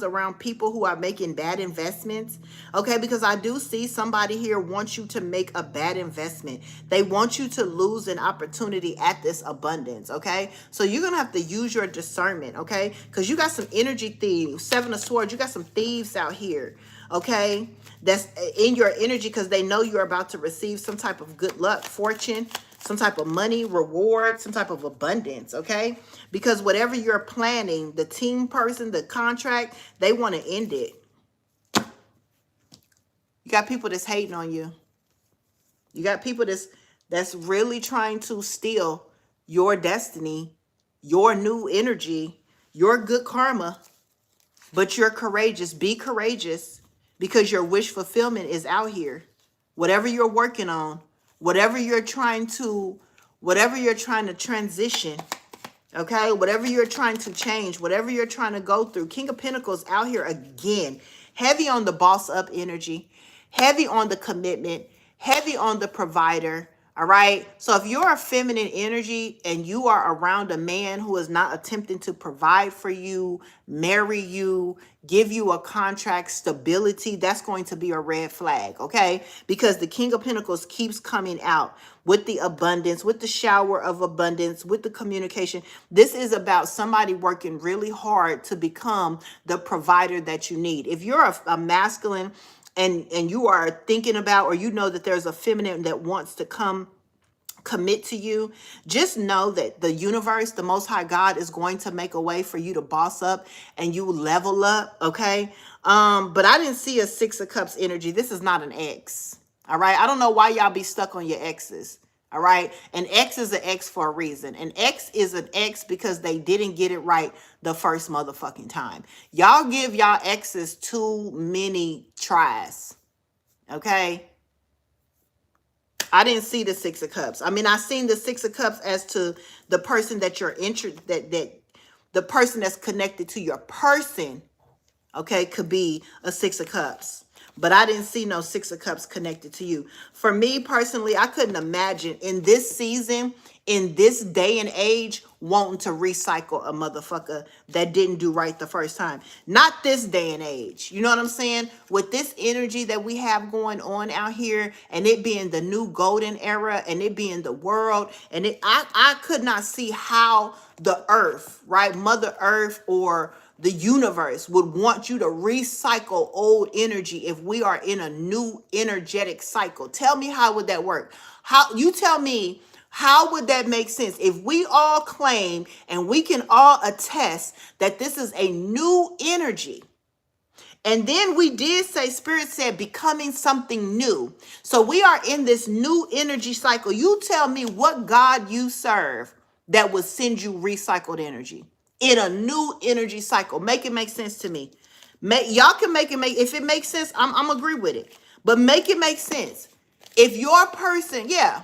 around people who are making bad investments. Okay, because I do see somebody here wants you to make a bad investment. They want you to lose an opportunity at this abundance. Okay, so you're gonna have to use your discernment. Okay, because you got some energy thieves. Seven of Swords. You got some thieves out here. Okay, that's in your energy because they know you're about to receive some type of good luck, fortune, some type of money, reward, some type of abundance, okay? Because whatever you're planning, the team person, the contract, they want to end it. You got people that's hating on you. You got people that's really trying to steal your destiny, your new energy, your good karma, but you're courageous. Be courageous because your wish fulfillment is out here. Whatever you're working on, whatever you're trying to transition, okay? Whatever you're trying to change, whatever you're trying to go through. King of Pentacles out here again. Heavy on the boss up energy, heavy on the commitment, heavy on the provider. All right. So if you're a feminine energy and you are around a man who is not attempting to provide for you, marry you, give you a contract, stability, that's going to be a red flag. Okay. Because the King of Pentacles keeps coming out with the abundance, with the shower of abundance, with the communication. This is about somebody working really hard to become the provider that you need. If you're a masculine and you are thinking about, or you know that there's a feminine that wants to commit to you, just know that the universe, the Most High God, is going to make a way for you to boss up and you level up. Okay. But I didn't see a Six of Cups energy. This is not an ex. All right. I don't know why y'all be stuck on your exes. All right. An ex is an ex for a reason. An ex is an ex because they didn't get it right the first motherfucking time. Y'all give y'all exes too many tries. Okay. I didn't see the Six of Cups. I mean, I seen the Six of Cups as to the person that you're interested, that the person that's connected to your person, okay, could be a Six of Cups. But I didn't see no Six of Cups connected to you. For me personally, I couldn't imagine in this season, in this day and age, wanting to recycle a motherfucker that didn't do right the first time. Not this day and age. You know what I'm saying? With this energy that we have going on out here, and it being the new golden era, and it being the world, and I could not see how the earth, right? Mother Earth or the universe would want you to recycle old energy if we are in a new energetic cycle. Tell me, how would that work? You tell me, how would that make sense if we all claim and we can all attest that this is a new energy? And then we did say, Spirit said, becoming something new. So we are in this new energy cycle. You tell me what God you serve that would send you recycled energy in a new energy cycle. Make it make sense to me. Y'all can make it make, if it makes sense, I'm agree with it. But make it make sense. If your person, yeah,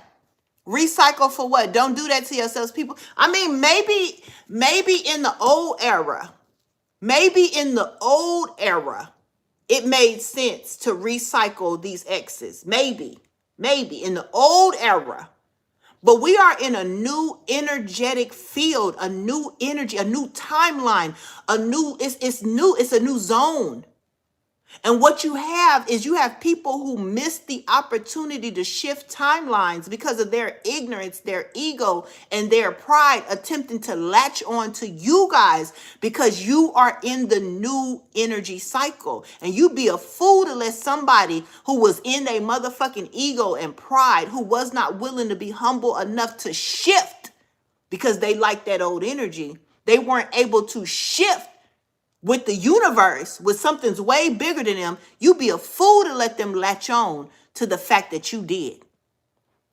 recycle for what? Don't do that to yourselves, people. I mean, maybe in the old era, it made sense to recycle these exes. Maybe in the old era. But we are in a new energetic field, a new energy, a new timeline, it's new, it's a new zone. And what you have is you have people who miss the opportunity to shift timelines because of their ignorance, their ego, and their pride, attempting to latch on to you guys because you are in the new energy cycle. And you be a fool to let somebody who was in their motherfucking ego and pride, who was not willing to be humble enough to shift because they like that old energy. They weren't able to shift with the universe, with something's way bigger than them. You be a fool to let them latch on to the fact that you did.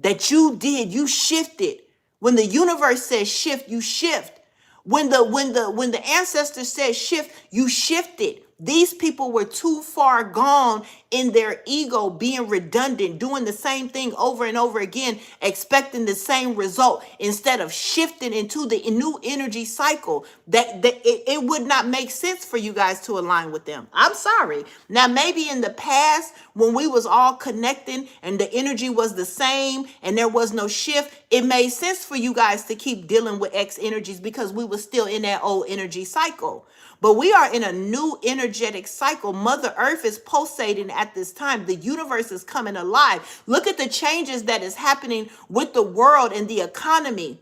that you did. You shifted. When the universe says shift, you shift. When the ancestors said shift, you shifted. These people were too far gone in their ego, being redundant, doing the same thing over and over again, expecting the same result instead of shifting into the new energy cycle. It would not make sense for you guys to align with them. I'm sorry. Now, maybe in the past, when we was all connecting and the energy was the same and there was no shift, it made sense for you guys to keep dealing with X energies because we were still in that old energy cycle. But we are in a new energetic cycle. Mother Earth is pulsating at this time. The universe is coming alive. Look at the changes that is happening with the world and the economy.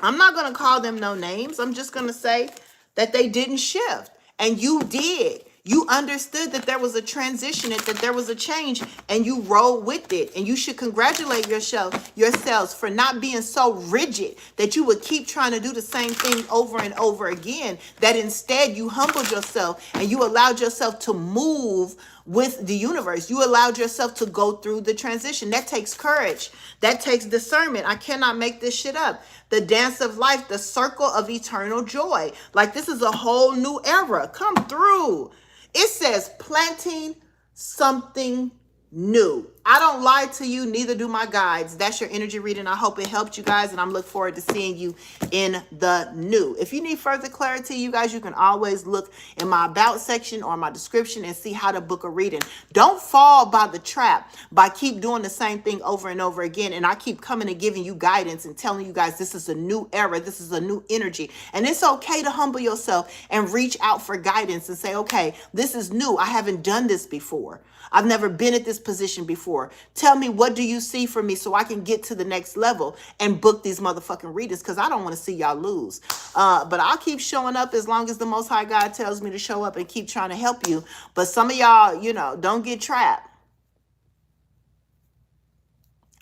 I'm not going to call them no names. I'm just going to say that they didn't shift. And you did. You understood that there was a transition, that there was a change, and you rolled with it. And you should congratulate yourselves for not being so rigid that you would keep trying to do the same thing over and over again, that instead you humbled yourself and you allowed yourself to move with the universe. You allowed yourself to go through the transition. That takes courage. That takes discernment. I cannot make this shit up. The dance of life, the circle of eternal joy. Like, this is a whole new era. Come through. It says planting something new. I don't lie to you, neither do my guides. That's your energy reading. I hope it helped you guys, and I'm looking forward to seeing you in the new. If you need further clarity, you guys, you can always look in my about section or my description and see how to book a reading. Don't fall by the trap by keep doing the same thing over and over again. And I keep coming and giving you guidance and telling you guys this is a new era. This is a new energy. And it's okay to humble yourself and reach out for guidance and say, okay, this is new. I haven't done this before. I've never been at this position before. Tell me, what do you see for me so I can get to the next level and book these motherfucking readings, because I don't want to see y'all lose. But I'll keep showing up as long as the Most High God tells me to show up and keep trying to help you. But some of y'all, don't get trapped.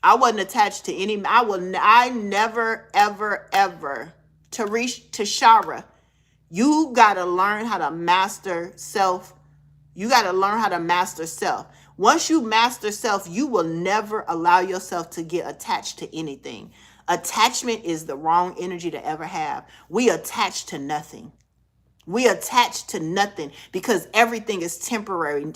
I wasn't attached to any. I never, ever, ever. Tashara, you got to learn how to master self. You got to learn how to master self. Once you master self, you will never allow yourself to get attached to anything. Attachment is the wrong energy to ever have. We attach to nothing. We attach to nothing because everything is temporary.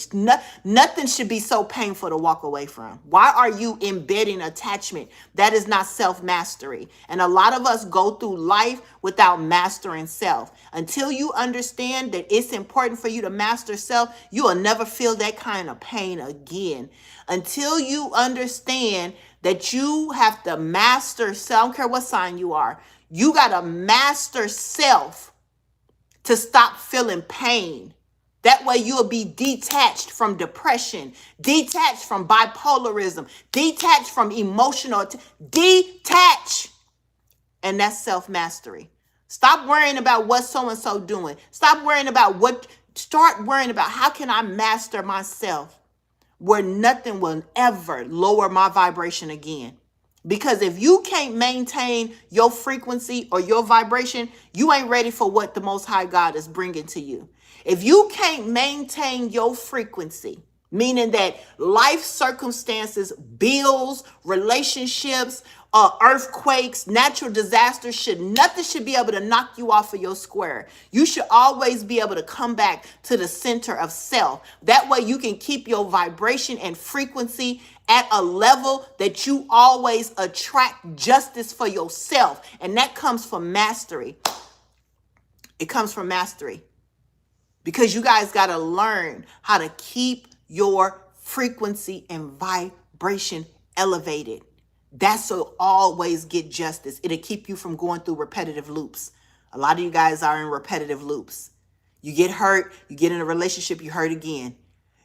Nothing should be so painful to walk away from. Why are you embedding attachment? That is not self-mastery. And a lot of us go through life without mastering self. Until you understand that it's important for you to master self, you will never feel that kind of pain again. Until you understand that you have to master self, I don't care what sign you are, you got to master self to stop feeling pain. That way you'll be detached from depression, detached from bipolarism, detached from emotional, detach. And that's self-mastery. Stop worrying about what so-and-so doing. Stop worrying about start worrying about how can I master myself where nothing will ever lower my vibration again. Because if you can't maintain your frequency or your vibration, you ain't ready for what the Most High God is bringing to you. If you can't maintain your frequency, meaning that life circumstances, bills, relationships, earthquakes, natural disasters, nothing should be able to knock you off of your square. You should always be able to come back to the center of self. That way you can keep your vibration and frequency at a level that you always attract justice for yourself. And that comes from mastery. It comes from mastery. Because you guys got to learn how to keep your frequency and vibration elevated. That's so always get justice. It'll keep you from going through repetitive loops. A lot of you guys are in repetitive loops. You get hurt, you get in a relationship, you hurt again.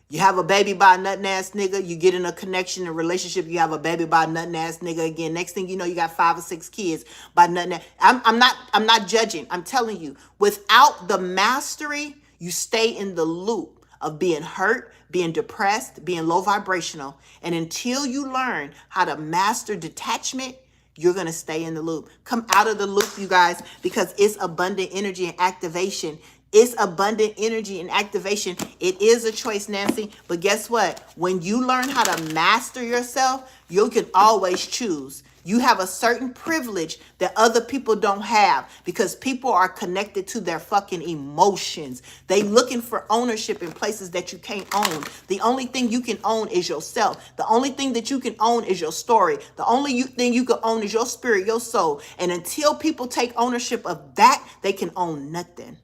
You have a baby by a nutting ass nigga, you get in a connection, a relationship, you have a baby by a nutting ass nigga again. Next thing you know, you got 5 or 6 kids by nutting ass. I'm not judging. I'm telling you, without the mastery, you stay in the loop of being hurt, being depressed, being low vibrational. And until you learn how to master detachment, you're going to stay in the loop. Come out of the loop, you guys, because it's abundant energy and activation It's abundant energy and activation. It is a choice, Nancy. But guess what? When you learn how to master yourself, you can always choose. You have a certain privilege that other people don't have because people are connected to their fucking emotions. They looking for ownership in places that you can't own. The only thing you can own is yourself. The only thing that you can own is your story. The only thing you can own is your spirit, your soul. And until people take ownership of that, they can own nothing.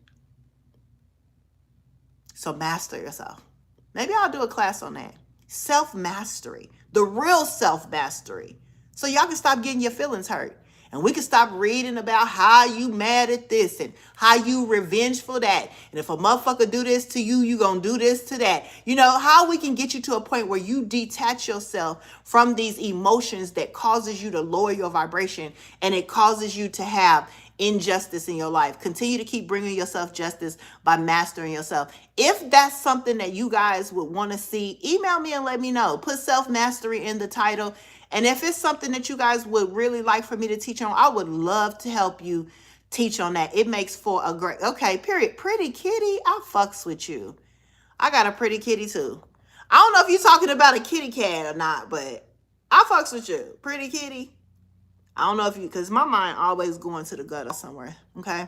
So master yourself. Maybe I'll do a class on that. Self-mastery. The real self-mastery. So y'all can stop getting your feelings hurt. And we can stop reading about how you mad at this and how you revengeful that. And if a motherfucker do this to you, you gonna do this to that. You know, how we can get you to a point where you detach yourself from these emotions that causes you to lower your vibration and it causes you to have injustice in your life. Continue to keep bringing yourself justice by mastering yourself. If that's something that you guys would want to see, email me and let me know. Put self-mastery in the title. And if it's something that you guys would really like for me to teach on, I would love to help you teach on that. It makes for a great, okay, period. Pretty kitty, I fucks with you. I got a pretty kitty too. I don't know if you're talking about a kitty cat or not, but I fucks with you. Pretty kitty. I don't know if you, because my mind always going to the gutter somewhere, okay?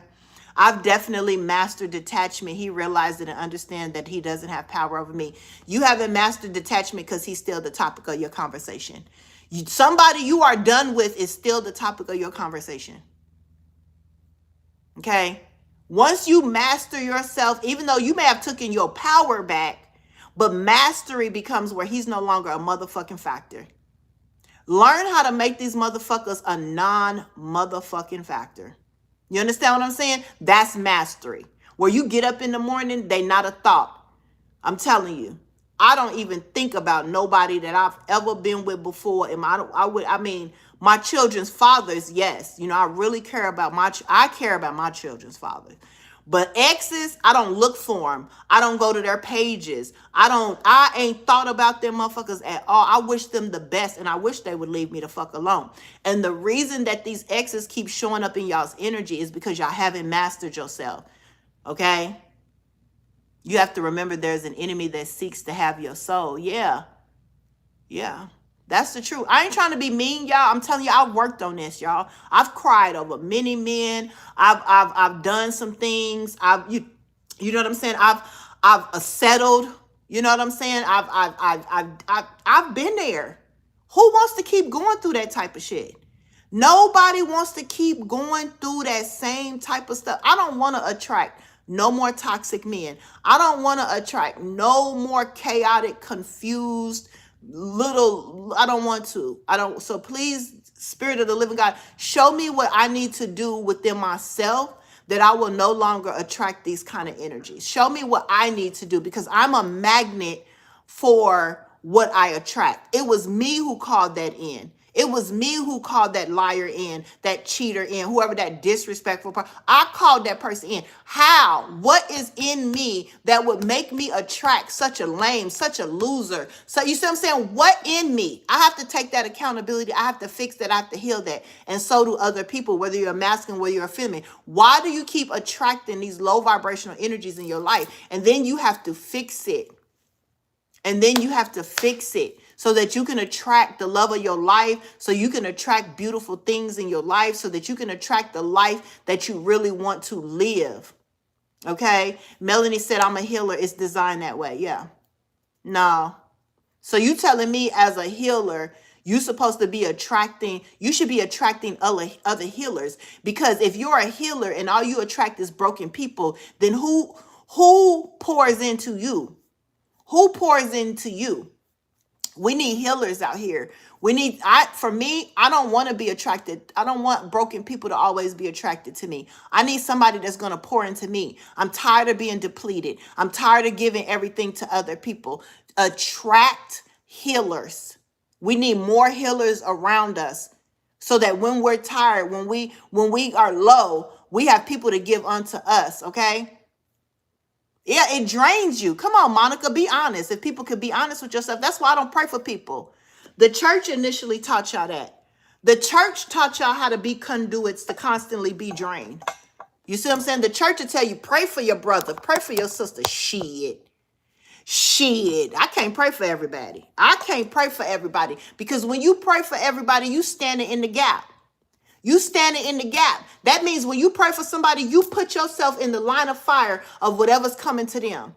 I've definitely mastered detachment. He realized it and understand that he doesn't have power over me. You haven't mastered detachment because he's still the topic of your conversation. Somebody you are done with is still the topic of your conversation, okay? Once you master yourself, even though you may have taken your power back, but mastery becomes where he's no longer a motherfucking factor. Learn how to make these motherfuckers a non-motherfucking factor. You understand what I'm saying? That's mastery. Where you get up in the morning, they not a thought. I'm telling you. I don't even think about nobody that I've ever been with before. And I mean, my children's fathers, yes. You know, I really care about I care about my children's fathers. But exes, I don't look for them. I don't go to their pages. I ain't thought about them motherfuckers at all. I wish them the best and I wish they would leave me the fuck alone. And the reason that these exes keep showing up in y'all's energy is because y'all haven't mastered yourself. Okay? You have to remember there's an enemy that seeks to have your soul. Yeah. Yeah. That's the truth. I ain't trying to be mean, y'all. I'm telling you, I've worked on this, y'all. I've cried over many men. I've done some things. You know what I'm saying? I've settled. You know what I'm saying? I've been there. Who wants to keep going through that type of shit? Nobody wants to keep going through that same type of stuff. I don't want to attract no more toxic men. I don't want to attract no more chaotic, confused, I don't want to. So please, Spirit of the living God, show me what I need to do within myself that I will no longer attract these kind of energies. Show me what I need to do because I'm a magnet for what I attract. It was me who called that in. It was me who called that liar in, that cheater in, whoever that disrespectful person. I called that person in. How? What is in me that would make me attract such a lame, such a loser? So you see what I'm saying? What in me? I have to take that accountability. I have to fix that. I have to heal that. And so do other people, whether you're a masculine, whether you're a feminine. Why do you keep attracting these low vibrational energies in your life? And then you have to fix it. And then you have to fix it so that you can attract the love of your life, so you can attract beautiful things in your life, so that you can attract the life that you really want to live. Okay? Melanie said, I'm a healer. It's designed that way. Yeah. No. So you telling me as a healer, you're supposed to be you should be attracting other healers. Because if you're a healer and all you attract is broken people, then who pours into you? Who pours into you? We need healers out here. For me, I don't want to be attracted. I don't want broken people to always be attracted to me. I need somebody that's going to pour into me. I'm tired of being depleted. I'm tired of giving everything to other people. Attract healers. We need more healers around us so that when we're tired, when we are low, we have people to give unto us, okay? Yeah, it drains you. Come on, Monica, be honest. If people could be honest with yourself, that's why I don't pray for people. The church initially taught y'all that. The church taught y'all how to be conduits to constantly be drained. You see what I'm saying? The church will tell you, pray for your brother, pray for your sister. Shit, I can't pray for everybody. I can't pray for everybody, because when you pray for everybody, you standing in the gap. You standing in the gap. That means when you pray for somebody, you put yourself in the line of fire of whatever's coming to them.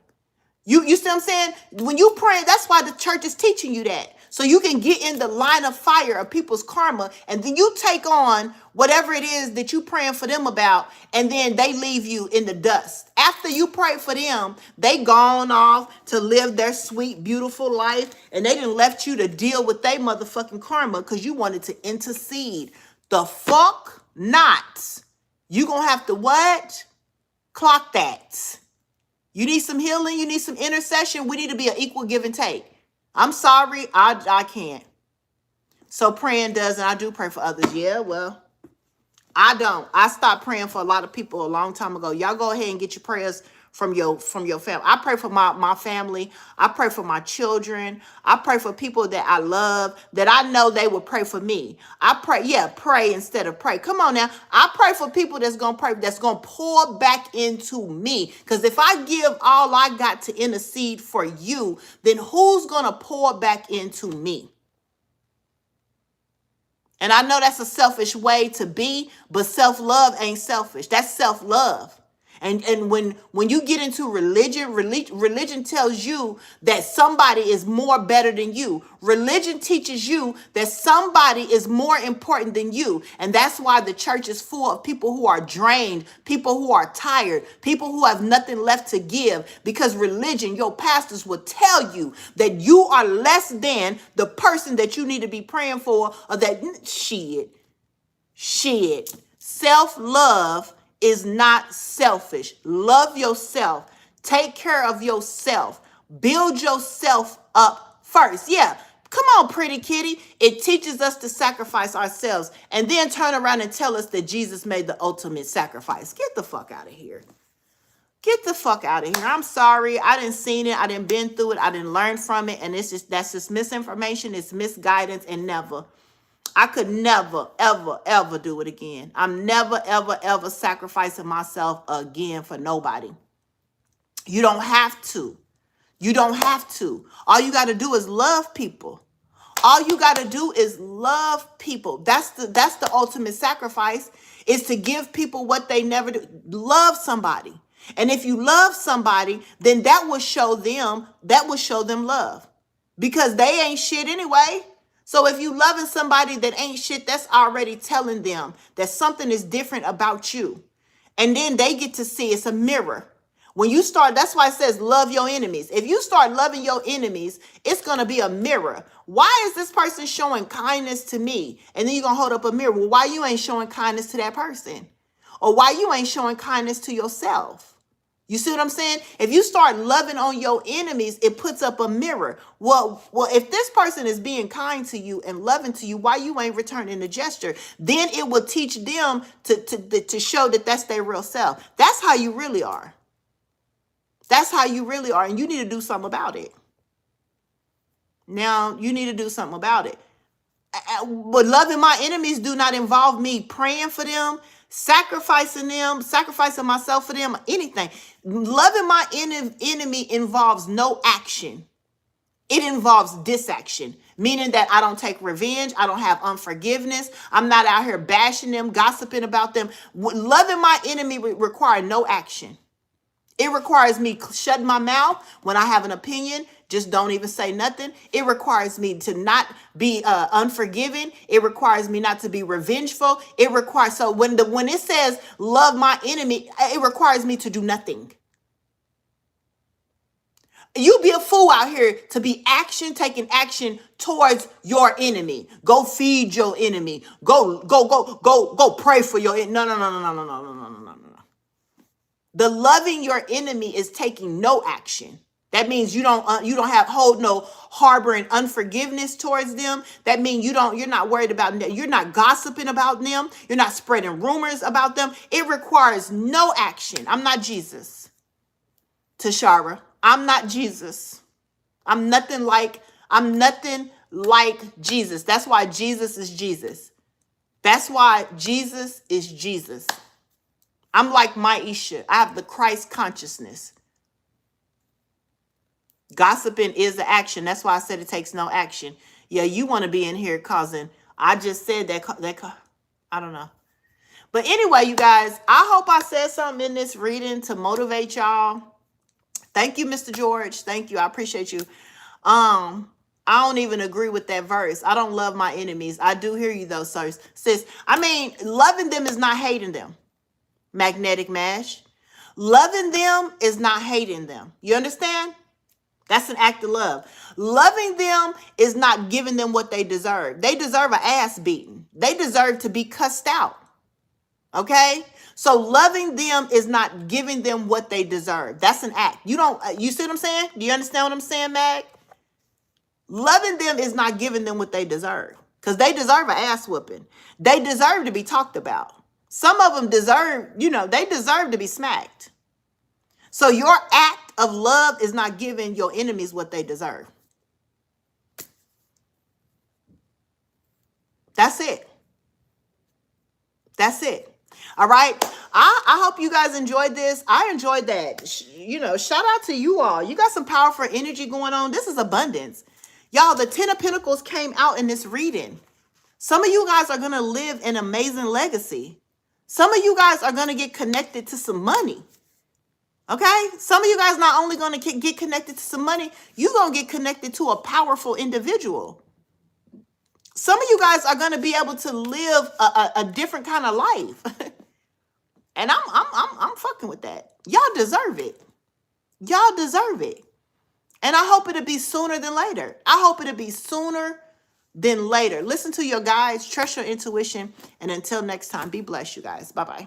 You see what I'm saying? When you pray, that's why the church is teaching you that. So you can get in the line of fire of people's karma, and then you take on whatever it is that you praying for them about, and then they leave you in the dust. After you pray for them, they gone off to live their sweet, beautiful life, and they didn't left you to deal with their motherfucking karma because you wanted to intercede. The fuck not. You gonna have to what? Clock that. You need some healing. You need some intercession. We need to be an equal give and take. I'm sorry. I can't. So praying does, and I do pray for others. Yeah, well, I don't. I stopped praying for a lot of people a long time ago. Y'all go ahead and get your prayers from your family. I pray for my family. I pray for my children. I pray for people that I love, that I know they will pray for me. I pray, pray instead of pray. Come on now. I pray for people that's going to pray, that's going to pour back into me. Because if I give all I got to intercede for you, then who's going to pour back into me? And I know that's a selfish way to be, but self-love ain't selfish. That's self-love. And when you get into religion tells you that somebody is more better than you. Religion teaches you that somebody is more important than you. And that's why the church is full of people who are drained, people who are tired, people who have nothing left to give. Because religion, your pastors will tell you that you are less than the person that you need to be praying for, or that shit. Self-love is not selfish. Love yourself. Take care of yourself. Build yourself up first. Yeah. Come on, pretty kitty. It teaches us to sacrifice ourselves and then turn around and tell us that Jesus made the ultimate sacrifice. Get the fuck out of here. Get the fuck out of here. I'm sorry. I didn't seen it. I didn't been through it. I didn't learn from it. And that's just misinformation. It's misguidance, and I could never, ever, ever do it again. I'm never, ever, ever sacrificing myself again for nobody. You don't have to. You don't have to. All you got to do is love people. All you got to do is love people. That's the ultimate sacrifice, is to give people what they never do. Love somebody. And if you love somebody, then that will show them love, because they ain't shit anyway. So if you loving somebody that ain't shit, that's already telling them that something is different about you. And then they get to see it's a mirror. When you start, that's why it says love your enemies. If you start loving your enemies, it's going to be a mirror. Why is this person showing kindness to me? And then you're going to hold up a mirror. Well, why you ain't showing kindness to that person? Or why you ain't showing kindness to yourself? You see what I'm saying? If you start loving on your enemies, it puts up a mirror. Well, if this person is being kind to you and loving to you, why you ain't returning the gesture? Then it will teach them to show that that's their real self. That's how you really are. That's how you really are. And you need to do something about it. Now, you need to do something about it. But loving my enemies do not involve me praying for them, sacrificing myself for them, anything. Loving my enemy involves no action. It involves disaction, meaning that I don't take revenge. I don't have unforgiveness. I'm not out here bashing them, gossiping about them. Loving my enemy requires no action. It requires me shutting my mouth when I have an opinion. Just don't even say nothing. It requires me to not be unforgiving. It requires me not to be revengeful. So when it says love my enemy, it requires me to do nothing. You be a fool out here to be taking action towards your enemy. Go feed your enemy. Go pray for your enemy. No. The loving your enemy is taking no action. That means you don't hold no harboring unforgiveness towards them. That means you're not worried about them. You're not gossiping about them. You're not spreading rumors about them. It requires no action. I'm not Jesus. Tashara, I'm not Jesus. I'm nothing like Jesus. That's why Jesus is Jesus. That's why Jesus is Jesus. I'm like Maisha. I have the Christ consciousness. Gossiping is the action. That's why I said it takes no action. Yeah, you want to be in here causing. I just said that. I don't know. But anyway, you guys, I hope I said something in this reading to motivate y'all. Thank you, Mr. George. Thank you. I appreciate you. I don't even agree with that verse. I don't love my enemies. I do hear you though, sis. I mean, loving them is not hating them. Magnetic Mash. Loving them is not hating them. You understand? That's an act of love. Loving them is not giving them what they deserve. They deserve an ass beating. They deserve to be cussed out. Okay? So loving them is not giving them what they deserve. That's an act. You see what I'm saying? Do you understand what I'm saying, Mag? Loving them is not giving them what they deserve. Because they deserve an ass whooping. They deserve to be talked about. Some of them deserve, they deserve to be smacked. So your act of love is not giving your enemies what they deserve. That's it. That's it. All right. I hope you guys enjoyed this. I enjoyed that. Shout out to you all. You got some powerful energy going on. This is abundance. Y'all, the 10 of Pentacles came out in this reading. Some of you guys are going to live an amazing legacy. Some of you guys are going to get connected to some money. Okay? Some of you guys not only going to get connected to some money, you're going to get connected to a powerful individual. Some of you guys are going to be able to live a different kind of life. And I'm fucking with that. Y'all deserve it. Y'all deserve it. And I hope it'll be sooner than later. I hope it'll be sooner than later. Listen to your guides, trust your intuition, and until next time, be blessed, you guys. Bye-bye.